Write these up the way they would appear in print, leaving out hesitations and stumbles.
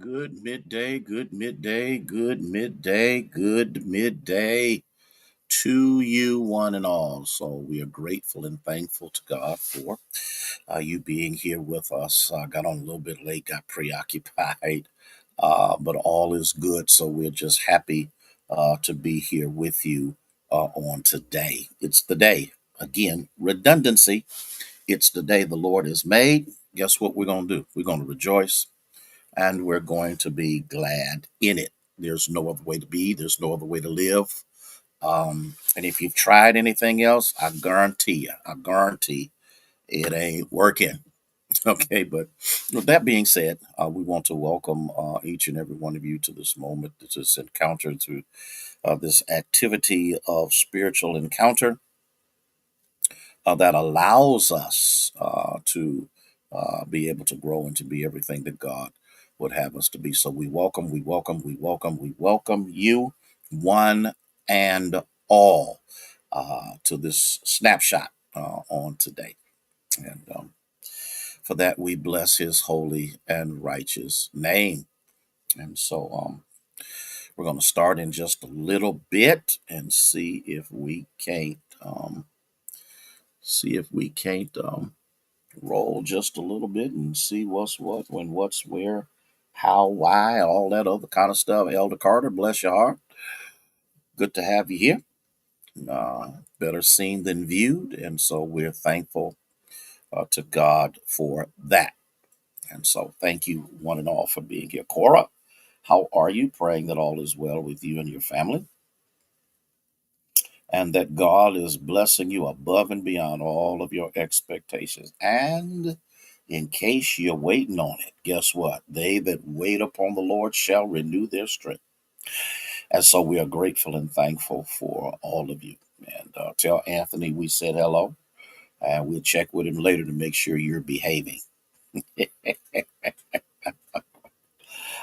Good midday, good midday, good midday, good midday to you, one and all. So we are grateful and thankful to God for you being here with us. I got on a little bit late, got preoccupied, but all is good. So we're just happy to be here with you on today. It's the day, again, redundancy. It's the day the Lord has made. Guess what we're going to do? We're going to rejoice and we're going to be glad in it. There's no other way to be, there's no other way to live. And if you've tried anything else, I guarantee it ain't working. Okay, but with that being said, we want to welcome each and every one of you to this moment, to this encounter, to this activity of spiritual encounter that allows us to be able to grow and to be everything that God would have us to be. So we welcome you, one and all, to this snapshot on today. And for that, we bless his holy and righteous name. And so we're going to start in just a little bit and see if we can't roll just a little bit and see what's what, when, what's where, how, why, all that other kind of stuff. Elder Carter, bless your heart. Good to have you here. Better seen than viewed. And so we're thankful to God for that. And so thank you, one and all, for being here. Cora, how are you? Praying that all is well with you and your family, and that God is blessing you above and beyond all of your expectations. And in case you're waiting on it, guess what? They that wait upon the Lord shall renew their strength. And so we are grateful and thankful for all of you. And tell Anthony we said hello, and we'll check with him later to make sure you're behaving.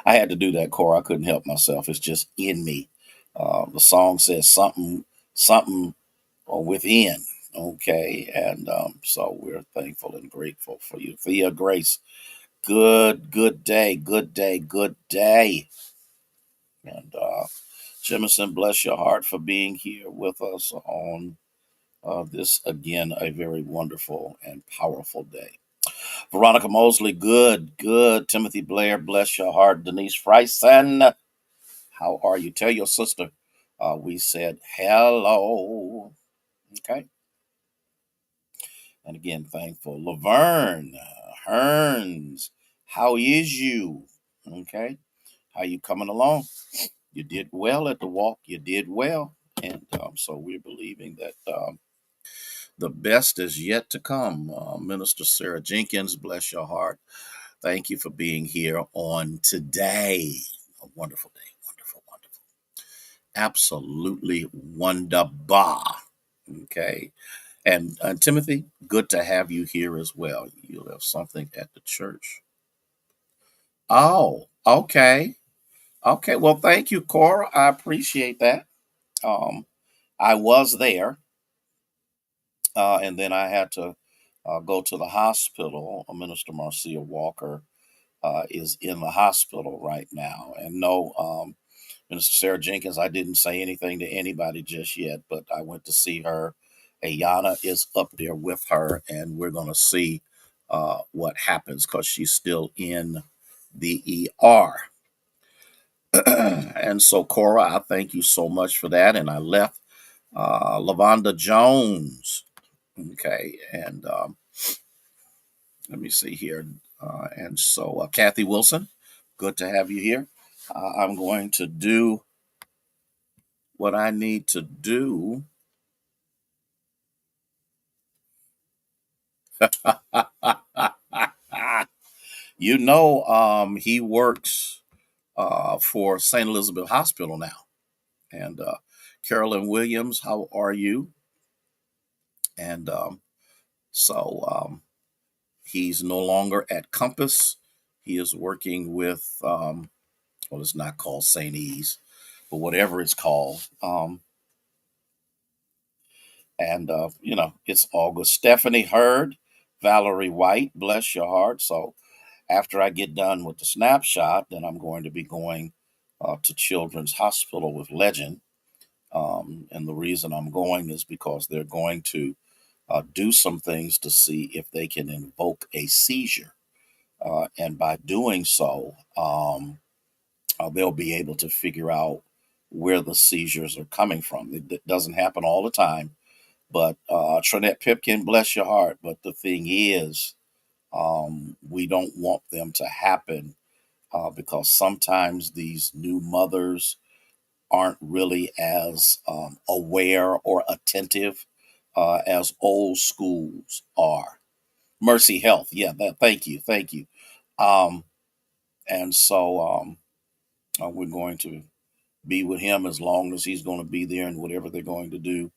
I had to do that, Cora. I couldn't help myself. It's just in me. The song says something within. Okay, and so we're thankful and grateful for you. For your grace, good day, good day, good day. And Jemison, bless your heart for being here with us on this, again, a very wonderful and powerful day. Veronica Mosley, good. Timothy Blair, bless your heart. Denise Fryson, how are you? Tell your sister we said hello. Okay. And again, thankful. Laverne, Hearns, how is you? Okay. How you coming along? You did well at the walk. You did well. And so we're believing that the best is yet to come. Minister Sarah Jenkins, bless your heart. Thank you for being here on today. A wonderful day. Wonderful, wonderful. Absolutely wonderful. Okay. And Timothy, good to have you here as well. You'll have something at the church. Oh, okay. Okay. Well, thank you, Cora. I appreciate that. Um, I was there, and then I had to go to the hospital. Minister Marcia Walker is in the hospital right now. And no, Minister Sarah Jenkins, I didn't say anything to anybody just yet, but I went to see her. Ayana is up there with her, and we're going to see what happens because she's still in the ER. And so, Cora, I thank you so much for that. And I left Lavonda Jones. Okay. And let me see here. And so, Kathy Wilson, good to have you here. I'm going to do what I need to do. He works for St. Elizabeth Hospital now. And Carolyn Williams, how are you? And he's no longer at Compass. He is working with, well, it's not called St. E's, but whatever it's called. It's August. Stephanie Hurd, Valerie White, bless your heart. So After I get done with the Snapshot, then I'm going to be going to Children's Hospital with Legend. And the reason I'm going is because they're going to do some things to see if they can invoke a seizure. And by doing so, they'll be able to figure out where the seizures are coming from. It doesn't happen all the time, but Trinette Pipkin, bless your heart. But the thing is, we don't want them to happen because sometimes these new mothers aren't really as aware or attentive as old schools are. Mercy Health, yeah, thank you, thank you. Um, and so we're going to be with him as long as he's going to be there and whatever they're going to do.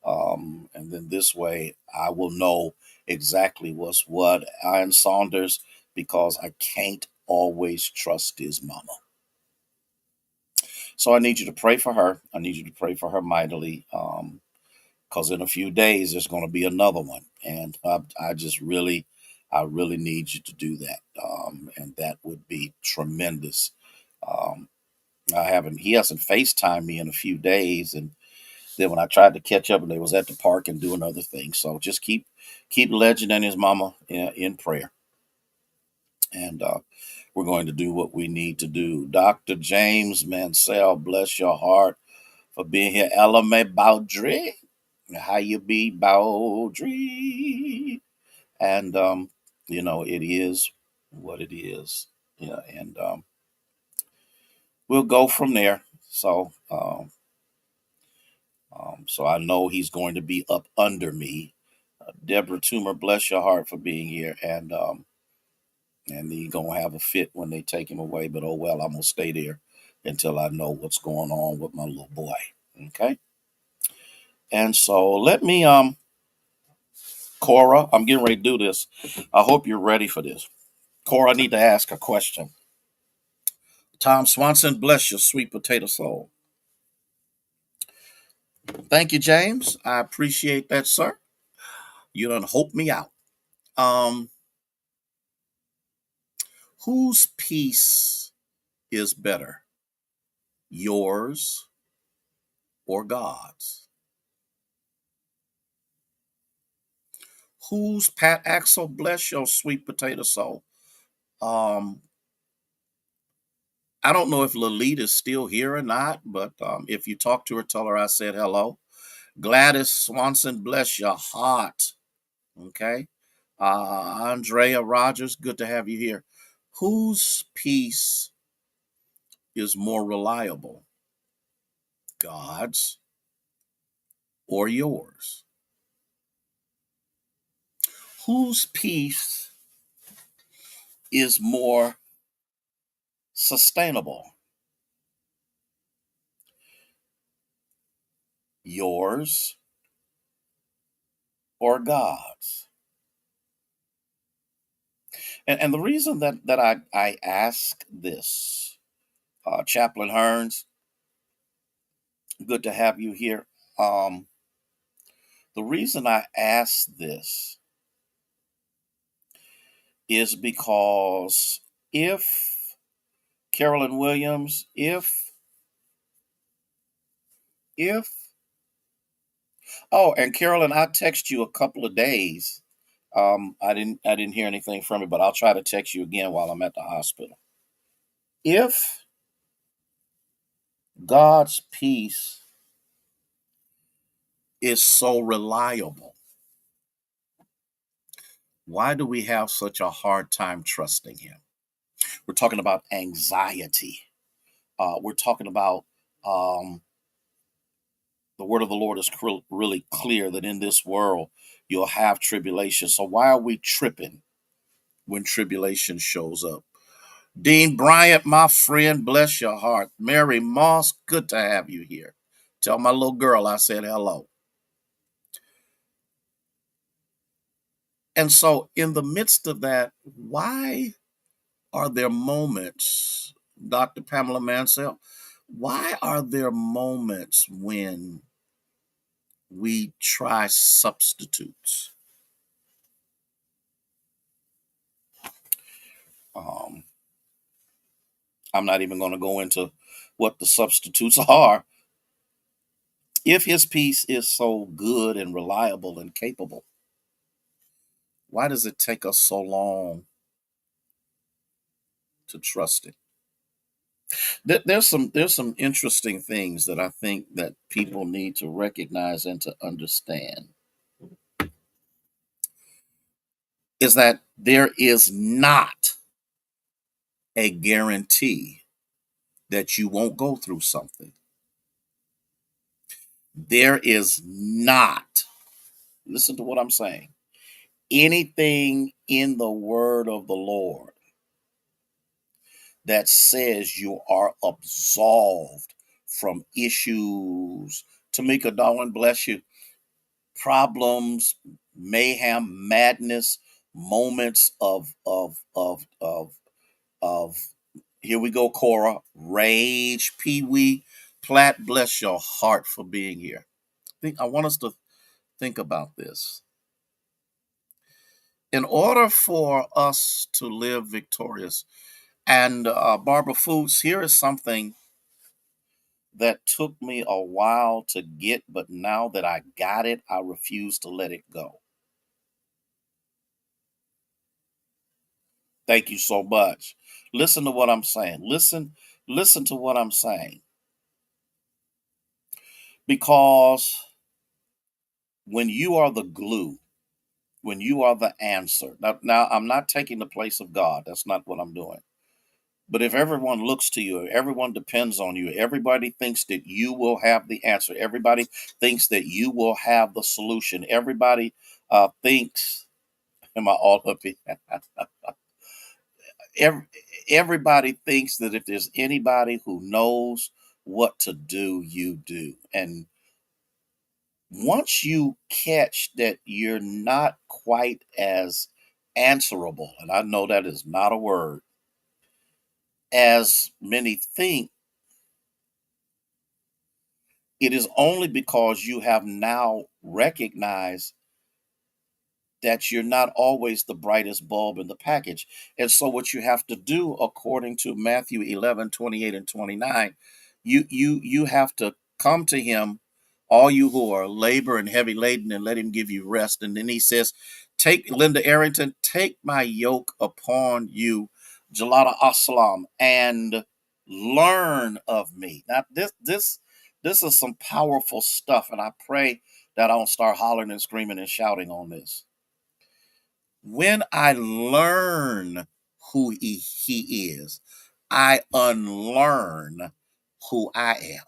And then this way, I will know exactly what's what. Ian Saunders, because I can't always trust his mama. So I need you to pray for her. I need you to pray for her mightily. Because in a few days there's going to be another one, and I just really, I really need you to do that, and that would be tremendous. Um, he hasn't FaceTimed me in a few days, and then when I tried to catch up, and they was at the park and doing other things. So just keep Legend and his mama in prayer, and we're going to do what we need to do. Dr. James Mansell, bless your heart for being here. Elame Baudry, how you be, Baudry? And it is what it is. Yeah, and we'll go from there. So I know he's going to be up under me. Deborah Toomer, bless your heart for being here, and he gonna have a fit when they take him away. But oh well, I'm gonna stay there until I know what's going on with my little boy. Okay, and so let me Cora, I'm getting ready to do this. I hope you're ready for this. Cora, I need to ask a question. Tom Swanson, bless your sweet potato soul. Thank you, James. I appreciate that, sir. You done hope me out. Um, whose peace is better, yours or God's? Who's Pat Axel? Bless your sweet potato soul. Um, I don't know if Lolita's still here or not, but if you talk to her, tell her I said hello. Gladys Swanson, bless your heart. Okay. Andrea Rogers, good to have you here. Whose peace is more reliable, God's or yours? Whose peace is more sustainable, yours or God's? And the reason that I ask this, Chaplain Hearns, good to have you here. Um, the reason I ask this is because if Carolyn Williams, if oh, and Carolyn, I text you a couple of days. I didn't hear anything from you, but I'll try to text you again while I'm at the hospital. If God's peace is so reliable, why do we have such a hard time trusting Him? We're talking about anxiety. We're talking about um, the word of the Lord is really clear that in this world you'll have tribulation. So why are we tripping when tribulation shows up? Dean Bryant, my friend, bless your heart. Mary Moss, good to have you here. Tell my little girl I said hello. And so, in the midst of that, why are there moments, Dr. Pamela Mansell, why are there moments when we try substitutes? I'm not even going to go into what the substitutes are. If his peace is so good and reliable and capable, why does it take us so long to trust it? There's some interesting things that I think that people need to recognize and to understand is that there is not a guarantee that you won't go through something. There is not, listen to what I'm saying, anything in the word of the Lord that says you are absolved from issues. Tamika Darwin, bless you. Problems, mayhem, madness, moments of here we go, Cora, rage, Pee Wee, Platt, bless your heart for being here. I want us to think about this. In order for us to live victorious, and Barbara Foods, here is something that took me a while to get, but now that I got it, I refuse to let it go. Thank you so much. Listen to what I'm saying. Listen to what I'm saying. Because when you are the glue, when you are the answer. Now I'm not taking the place of God. That's not what I'm doing. But if everyone looks to you, everyone depends on you, everybody thinks that you will have the answer, everybody thinks that you will have the solution, everybody thinks, am I all up here? Every, everybody thinks that if there's anybody who knows what to do, you do. And once you catch that you're not quite as answerable, and I know that is not a word, as many think, it is only because you have now recognized that you're not always the brightest bulb in the package. And so what you have to do, according to Matthew 11:28 and 29, you have to come to him, all you who are labor and heavy laden, and let him give you rest. And then he says, take Linda Arrington, take my yoke upon you, Jalada Assalam, and learn of me. Now this is some powerful stuff, and I pray that I don't start hollering and screaming and shouting on this. When I learn who he is, I unlearn who I am.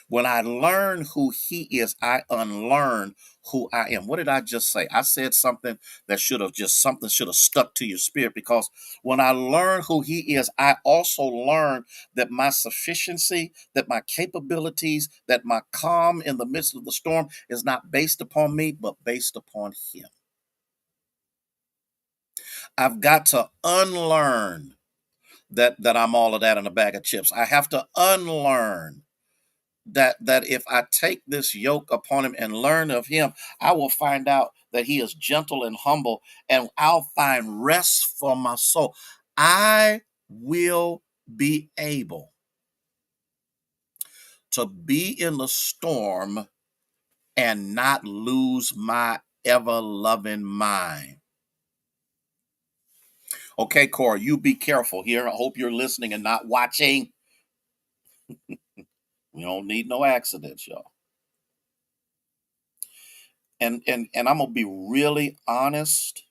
When I learn who he is, I unlearn who I am. What did I just say? I said something that should have stuck to your spirit, because when I learn who he is, I also learn that my sufficiency, that my capabilities, that my calm in the midst of the storm is not based upon me, but based upon him. I've got to unlearn that I'm all of that in a bag of chips. I have to unlearn that if I take this yoke upon him and learn of him, I will find out that he is gentle and humble, and I'll find rest for my soul. I will be able to be in the storm and not lose my ever loving mind. Okay, Cora, you be careful here. I hope you're listening and not watching. We don't need no accidents, y'all. And I'm gonna be really honest,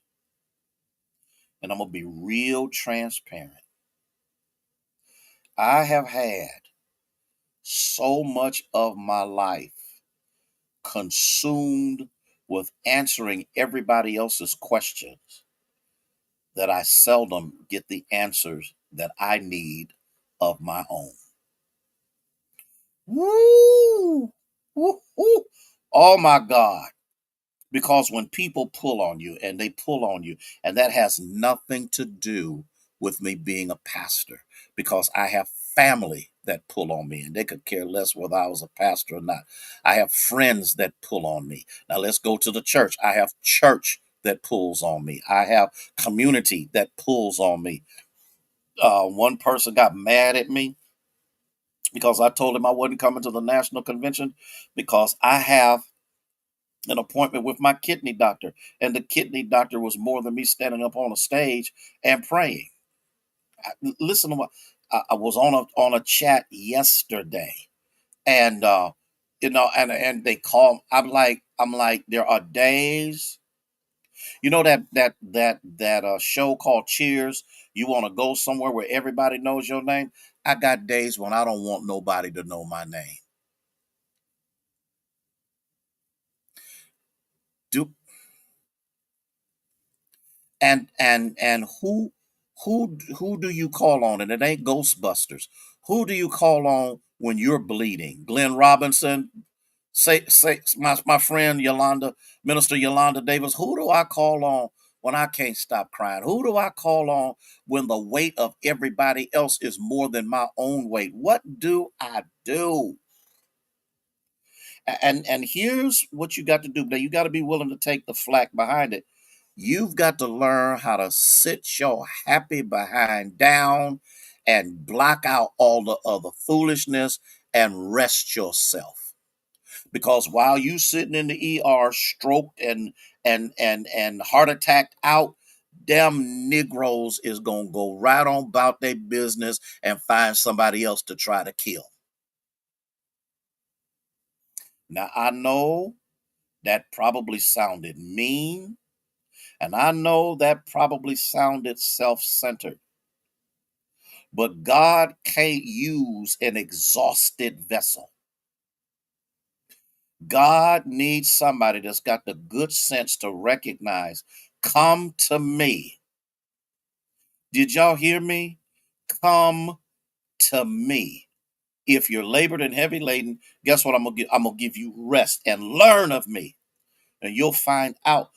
and I'm gonna be real transparent. I have had so much of my life consumed with answering everybody else's questions that I seldom get the answers that I need of my own. Woo! Woo! Woo! Oh my God. Because when people pull on you, and they pull on you, and that has nothing to do with me being a pastor, because I have family that pull on me, and they could care less whether I was a pastor or not. I have friends that pull on me. Now let's go to the church. I have church that pulls on me. I have community that pulls on me. One person got mad at me because I told him I wasn't coming to the national convention because I have an appointment with my kidney doctor, and the kidney doctor was more than me standing up on a stage and praying. Listen to what I was on a chat yesterday, and and they call. I'm like, there are days. You know that show called Cheers. You want to go somewhere where everybody knows your name. I got days when I don't want nobody to know my name. Do and who do you call on? And it ain't Ghostbusters. Who do you call on when you're bleeding? Glenn Robinson, say my friend Yolanda, Minister Yolanda Davis. Who do I call on when I can't stop crying? Who do I call on when the weight of everybody else is more than my own weight? What do I do? And here's what you got to do. Now you got to be willing to take the flack behind it. You've got to learn how to sit your happy behind down and block out all the other foolishness and rest yourself. Because while you sitting in the ER stroked and heart attack out, them Negroes is gonna go right on about their business and find somebody else to try to kill. Now I know that probably sounded mean, and I know that probably sounded self-centered. But God can't use an exhausted vessel. God needs somebody that's got the good sense to recognize, come to me. Did y'all hear me? Come to me. If you're labored and heavy laden, guess what I'm gonna give? I'm gonna give you rest and learn of me. And you'll find out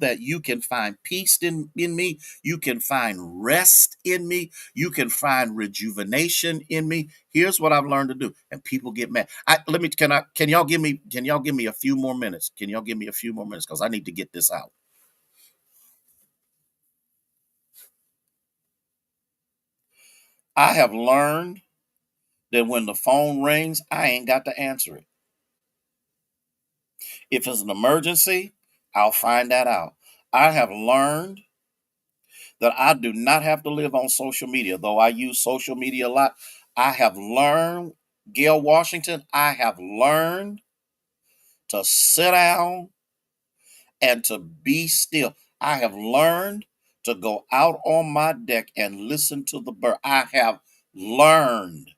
that you can find peace in me. You can find rest in me. You can find rejuvenation in me. Here's what I've learned to do. And people get mad. Can y'all give me a few more minutes? Can y'all give me a few more minutes? Because I need to get this out. I have learned that when the phone rings, I ain't got to answer it. If it's an emergency, I'll find that out. I have learned that I do not have to live on social media, though I use social media a lot. I have learned, Gail Washington, I have learned to sit down and to be still. I have learned to go out on my deck and listen to the bird. I have learned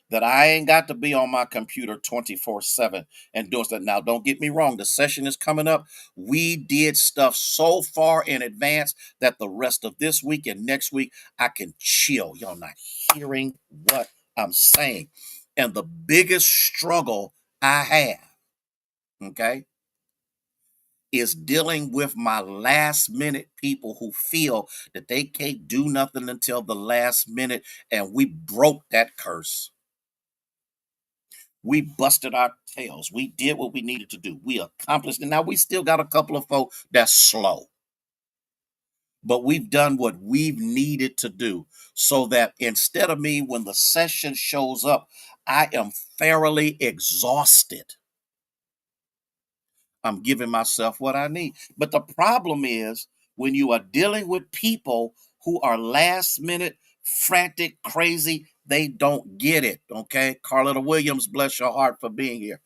that I ain't got to be on my computer 24/7 and doing stuff. Now, don't get me wrong, the session is coming up. We did stuff so far in advance that the rest of this week and next week, I can chill. Y'all not hearing what I'm saying. And the biggest struggle I have, okay, is dealing with my last minute people who feel that they can't do nothing until the last minute. And we broke that curse. We busted our tails. We did what we needed to do. We accomplished it. Now we still got a couple of folk that's slow, but we've done what we've needed to do so that instead of me, when the session shows up, I am thoroughly exhausted. I'm giving myself what I need. But the problem is when you are dealing with people who are last minute, frantic, crazy, they don't get it. Okay. Carletta Williams, bless your heart for being here.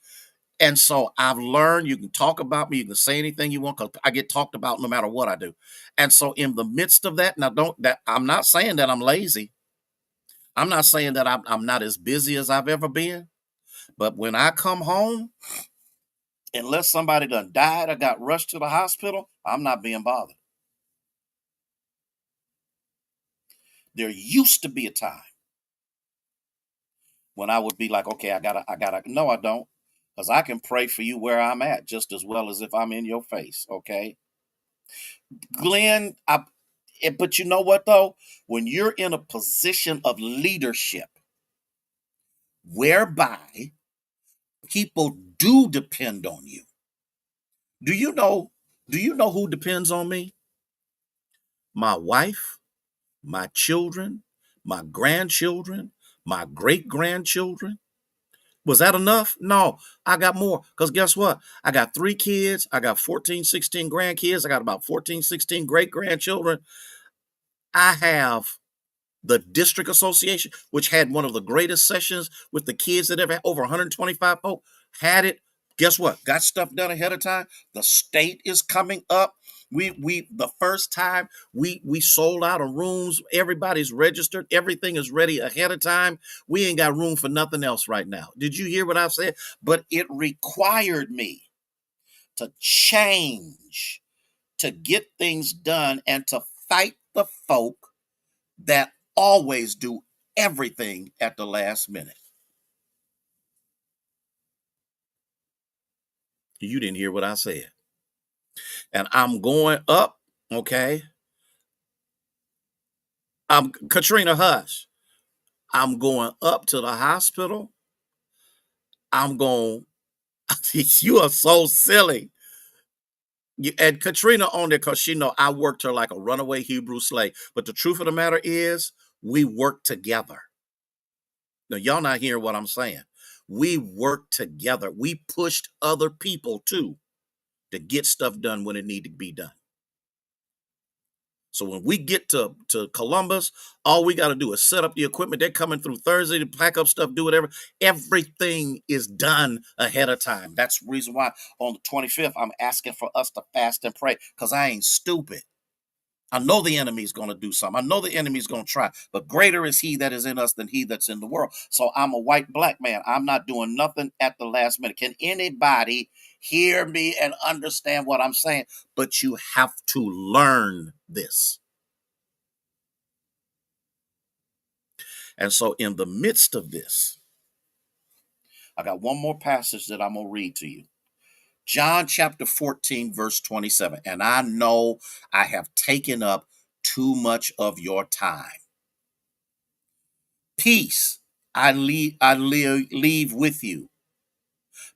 And so I've learned you can talk about me, you can say anything you want because I get talked about no matter what I do. And so in the midst of that, now don't that I'm not saying that I'm lazy. I'm not saying that I'm not as busy as I've ever been. But when I come home, unless somebody done died or got rushed to the hospital, I'm not being bothered. There used to be a time when I would be like, okay, I gotta. No, I don't. Because I can pray for you where I'm at just as well as if I'm in your face. Okay. Glenn, but you know what though? When you're in a position of leadership whereby people do depend on you, do you know? Do you know who depends on me? My wife, my children, my grandchildren, my great grandchildren. Was that enough? No, I got more. Because guess what? I got 3 kids. I got 14, 16 grandkids. I got about 14, 16 great grandchildren. I have the district association, which had one of the greatest sessions with the kids that ever had, over 125 folk, had it. Guess what? Got stuff done ahead of time. The state is coming up. We the first time we sold out of rooms. Everybody's registered. Everything is ready ahead of time. We ain't got room for nothing else right now. Did you hear what I said? But it required me to change, to get things done, and to fight the folk that always do everything at the last minute. You didn't hear what I said. And I'm going up, okay? I'm Katrina Hush. I'm going up to the hospital. I'm going, you are so silly. And Katrina on there because she know I worked her like a runaway Hebrew slave. But the truth of the matter is, we work together. Now, y'all not hearing what I'm saying. We worked together. We pushed other people too to get stuff done when it needed to be done. So when we get to Columbus, all we got to do is set up the equipment. They're coming through Thursday to pack up stuff, do whatever. Everything is done ahead of time. That's the reason why on the 25th, I'm asking for us to fast and pray because I ain't stupid. I know the enemy's going to do something. I know the enemy's going to try, but greater is he that is in us than he that's in the world. So I'm a white black man. I'm not doing nothing at the last minute. Can anybody hear me and understand what I'm saying? But you have to learn this. And so in the midst of this, I got one more passage that I'm going to read to you. John chapter 14, verse 27. And I know I have taken up too much of your time. Peace leave with you.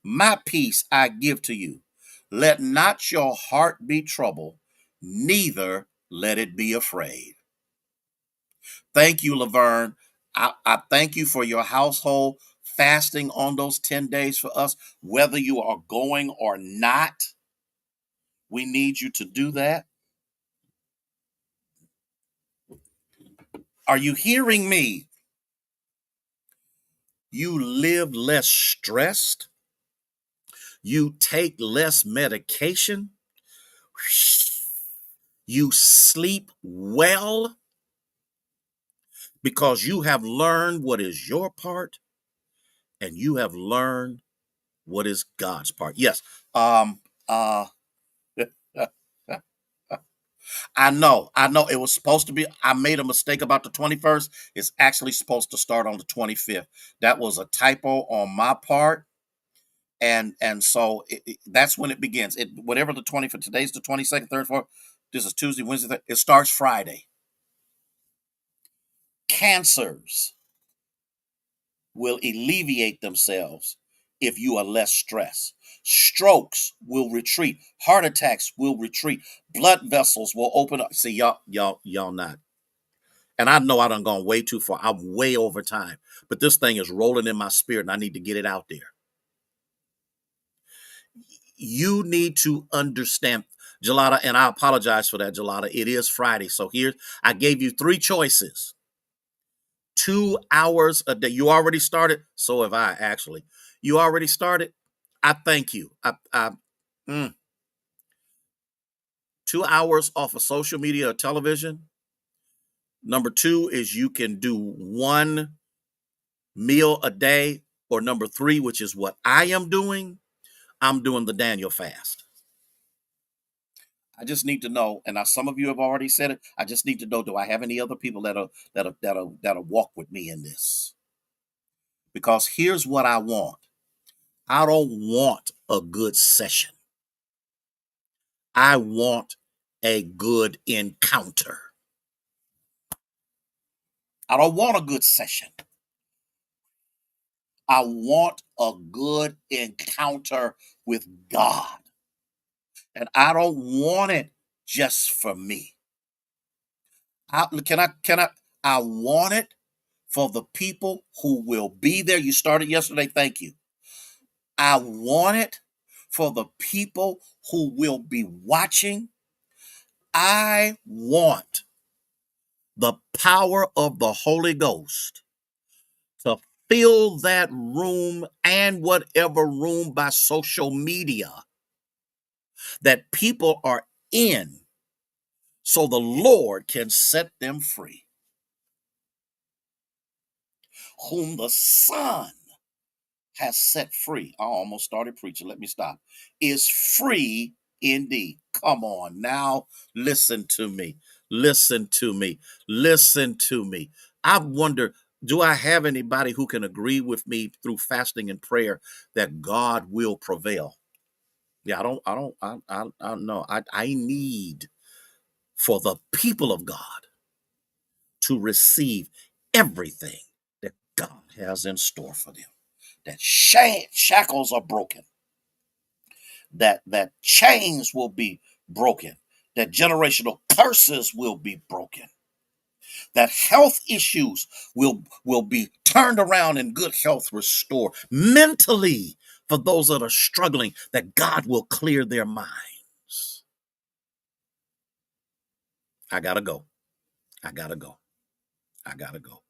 My peace I give to you. Let not your heart be troubled, neither let it be afraid. Thank you, Laverne. I thank you for your household fasting on those 10 days for us, whether you are going or not. We need you to do that. Are you hearing me? You live less stressed. You take less medication. You sleep well because you have learned what is your part and you have learned what is God's part. Yes. Uh I know it was supposed to be. I made a mistake about the 21st. It's actually supposed to start on the 25th. That was a typo on my part. And so that's when it begins. It whatever the 25th, today's the 22nd, 3rd, 4th. This is Tuesday, Wednesday, it starts Friday. Cancers will alleviate themselves if you are less stressed. Strokes will retreat. Heart attacks will retreat. Blood vessels will open up. See, y'all not. And I know I done gone way too far. I'm way over time. But this thing is rolling in my spirit and I need to get it out there. You need to understand, Gelada, and I apologize for that, Gelada. It is Friday. So here, I gave you 3 choices. 2 hours a day. You already started. So have I, actually. You already started. I thank you. 2 hours off of social media or television. Number 2 is you can do 1 meal a day. Or number 3, which is what I am doing. I'm doing the Daniel fast. I just need to know, and now some of you have already said it. I just need to know: do I have any other people that'll walk with me in this? Because here's what I want. I don't want a good session. I want a good encounter. I don't want a good session. I want a good encounter with God. And I don't want it just for me. I want it for the people who will be there. You started yesterday. Thank you. I want it for the people who will be watching. I want the power of the Holy Ghost to fill that room and whatever room by social media that people are in so the Lord can set them free. Whom the Son has set free. I almost started preaching. Let me stop. Is free indeed. Come on now. Listen to me. Listen to me. Listen to me. I wonder, do I have anybody who can agree with me through fasting and prayer that God will prevail? Yeah, I don't know. I need for the people of God to receive everything that God has in store for them. That shackles are broken, that chains will be broken, that generational curses will be broken, that health issues will be turned around and good health restored. Mentally, for those that are struggling, that God will clear their minds. I gotta go. I gotta go. I gotta go.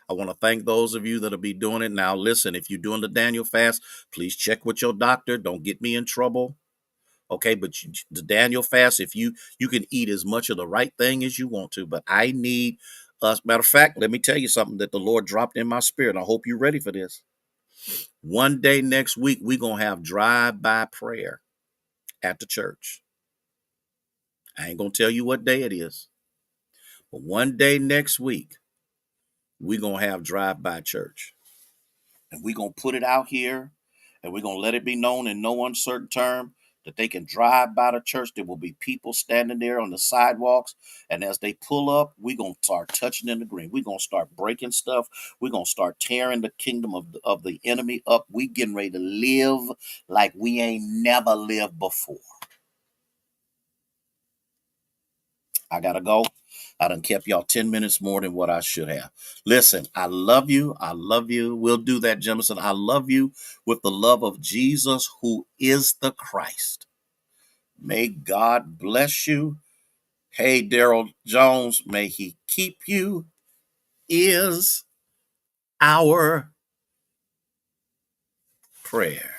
I want to thank those of you that'll be doing it. Now, listen, if you're doing the Daniel fast, please check with your doctor. Don't get me in trouble. Okay, but the Daniel fast, if you can eat as much of the right thing as you want to, but I need us. Matter of fact, let me tell you something that the Lord dropped in my spirit. I hope you're ready for this. One day next week, we're gonna have drive-by prayer at the church. I ain't gonna tell you what day it is, but one day next week, we're gonna have drive-by church. And we're going to put it out here and we're going to let it be known in no uncertain term that they can drive by the church. There will be people standing there on the sidewalks. And as they pull up, we're going to start touching in the green. We're going to start breaking stuff. We're going to start tearing the kingdom of the enemy up. We getting ready to live like we ain't never lived before. I got to go. I done kept y'all 10 minutes more than what I should have. Listen, I love you. I love you. We'll do that, Jemison. I love you with the love of Jesus, who is the Christ. May God bless you. Hey, Daryl Jones, may he keep you, is our prayer.